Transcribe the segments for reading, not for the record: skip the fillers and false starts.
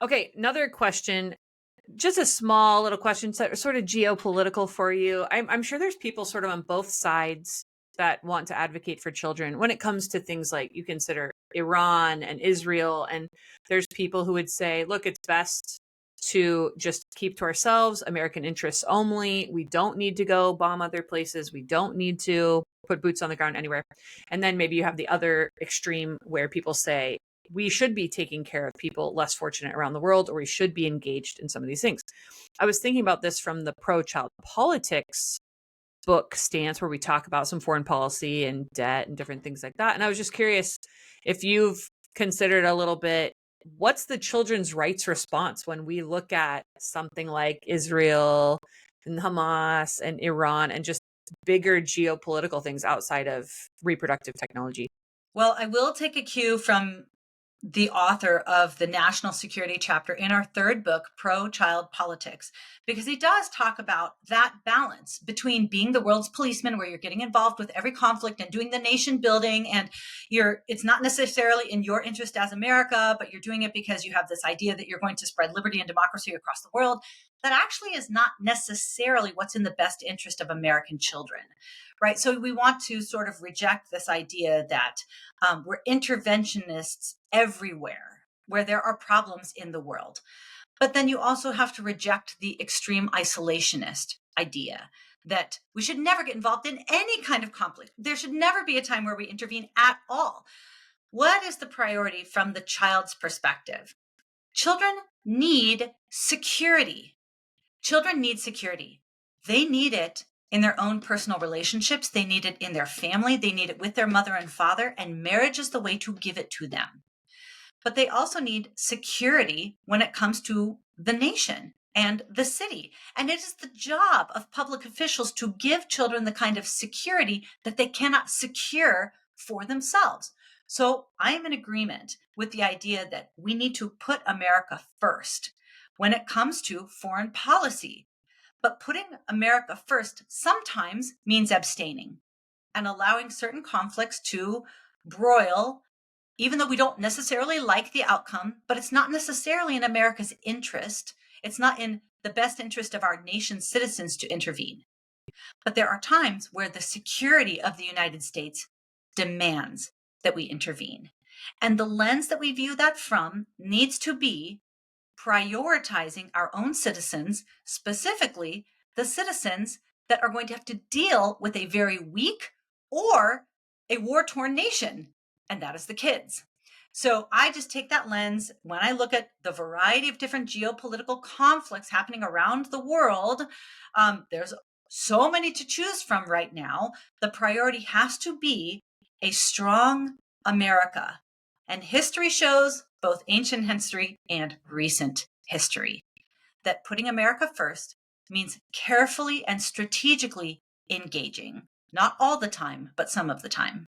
Okay, another question, just a small little question, sort of geopolitical for you. I'm sure there's people sort of on both sides that want to advocate for children when it comes to things like you consider Iran and Israel. And there's people who would say, look, it's best to just keep to ourselves, American interests only. We don't need to go bomb other places. We don't need to put boots on the ground anywhere. And then maybe you have the other extreme where people say, we should be taking care of people less fortunate around the world, or we should be engaged in some of these things. I was thinking about this from the pro child politics book stance, where we talk about some foreign policy and debt and different things like that. And I was just curious if you've considered a little bit, what's the children's rights response when we look at something like Israel and Hamas and Iran and just bigger geopolitical things outside of reproductive technology? Well, I will take a cue from the author of the national security chapter in our third book, Pro Child Politics, because he does talk about that balance between being the world's policeman, where you're getting involved with every conflict and doing the nation building. And it's not necessarily in your interest as America, but you're doing it because you have this idea that you're going to spread liberty and democracy across the world. That actually is not necessarily what's in the best interest of American children, right? So we want to sort of reject this idea that we're interventionists everywhere where there are problems in the world. But then you also have to reject the extreme isolationist idea that we should never get involved in any kind of conflict. There should never be a time where we intervene at all. What is the priority from the child's perspective? Children need security. Children need security. They need it in their own personal relationships. They need it in their family. They need it with their mother and father, and marriage is the way to give it to them. But they also need security when it comes to the nation and the city. And it is the job of public officials to give children the kind of security that they cannot secure for themselves. So I am in agreement with the idea that we need to put America first when it comes to foreign policy. But putting America first sometimes means abstaining and allowing certain conflicts to broil, even though we don't necessarily like the outcome, but it's not necessarily in America's interest. It's not in the best interest of our nation's citizens to intervene. But there are times where the security of the United States demands that we intervene. And the lens that we view that from needs to be prioritizing our own citizens, specifically the citizens that are going to have to deal with a very weak or a war-torn nation, and that is the kids. So I just take that lens when I look at the variety of different geopolitical conflicts happening around the world. There's so many to choose from right now. The priority has to be a strong America. And history shows, both ancient history and recent history, that putting America first means carefully and strategically engaging. Not all the time, but some of the time.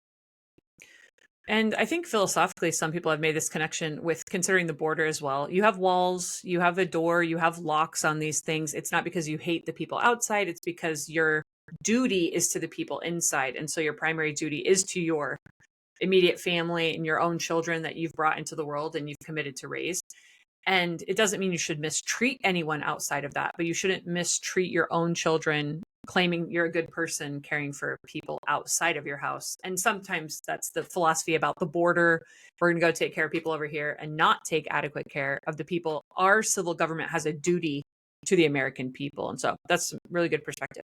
And I think philosophically, some people have made this connection with considering the border as well. You have walls, you have a door, you have locks on these things. It's not because you hate the people outside, it's because your duty is to the people inside. And so your primary duty is to your immediate family and your own children that you've brought into the world and you've committed to raise. And it doesn't mean you should mistreat anyone outside of that, but you shouldn't mistreat your own children claiming you're a good person caring for people outside of your house. And sometimes that's the philosophy about the border. We're going to go take care of people over here and not take adequate care of the people. Our civil government has a duty to the American people. And so that's a really good perspective.